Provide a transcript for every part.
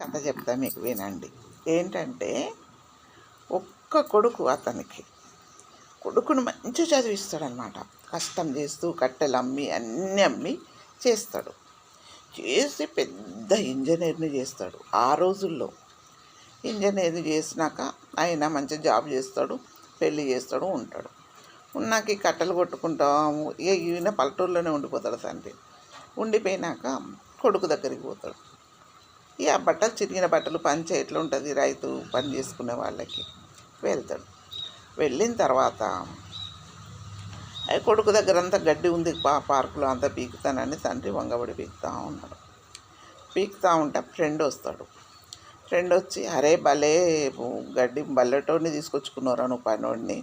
కథ చెప్తా మీకు వినండి. ఏంటంటే ఒక్క కొడుకు అతనికి. కొడుకును మంచి చదివిస్తాడనమాట. కష్టం చేస్తూ కట్టెలు అమ్మి అన్నీ అమ్మి చేస్తాడు. చేసి పెద్ద ఇంజనీర్ని చేస్తాడు. ఆ రోజుల్లో ఇంజనీర్ని చేసినాక ఆయన మంచి జాబ్ చేస్తాడు, పెళ్ళి చేస్తాడు, ఉంటాడు. ఉన్నాక ఈ కట్టెలు కొట్టుకుంటాము. ఈయన పల్లెటూరులోనే ఉండిపోతాడు తండ్రి. ఉండిపోయినాక కొడుకు దగ్గరికి పోతాడు. ఈ ఆ బట్టలు చిరిగిన బట్టలు పంచే ఎట్లుంటుంది రైతు పని చేసుకునే వాళ్ళకి వెళ్తాడు. వెళ్ళిన తర్వాత కొడుకు దగ్గర అంతా గడ్డి ఉంది పార్కులో అంతా పీకుతానని తండ్రి వంగబడి పీకుతూ ఉన్నాడు. పీకుతూ ఉంటే ఫ్రెండ్ వస్తాడు. ఫ్రెండ్ వచ్చి అరే భలే గడ్డి బల్లెటోడిని తీసుకొచ్చుకున్నారా నువ్వు పనోడిని,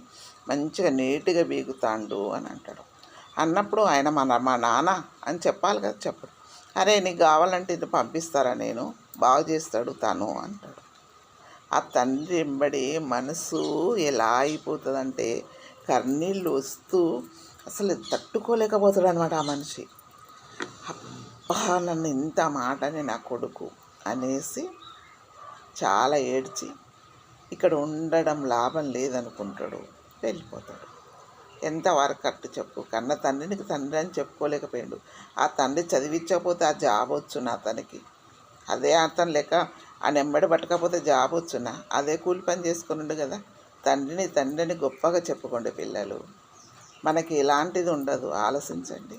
మంచిగా నీట్గా పీకుతాండు అని అంటాడు. అన్నప్పుడు ఆయన మా నాన్న అని చెప్పాలి కదా, చెప్పడు. అరే నీకు కావాలంటే ఇది పంపిస్తారా, నేను బాగు చేస్తాడు తను అంటాడు. ఆ తండ్రి ఎంబడి మనసు ఎలా అయిపోతుందంటే కన్నీళ్ళు వస్తూ అసలు తట్టుకోలేకపోతాడు అనమాట ఆ మనిషి. అబ్బా నన్ను ఇంత మాటని నా కొడుకు అనేసి చాలా ఏడ్చి ఇక్కడ ఉండడం లాభం లేదనుకుంటాడు, వెళ్ళిపోతాడు. ఎంతవరకు కట్టు చెప్పు, కన్న తండ్రికి తండ్రి అని చెప్పుకోలేకపోయాడు. ఆ తండ్రి చదివించకపోతే ఆ జాబ్ వచ్చునా అతనికి? అదే అతను లెక్క ఆ నెమ్మడి పట్టకపోతే జాబ్ వచ్చునా? అదే కూలి పని చేసుకుని కదా. తండ్రిని గొప్పగా చెప్పుకోండి పిల్లలు. మనకి ఇలాంటిది ఉండదు, ఆలోచించండి.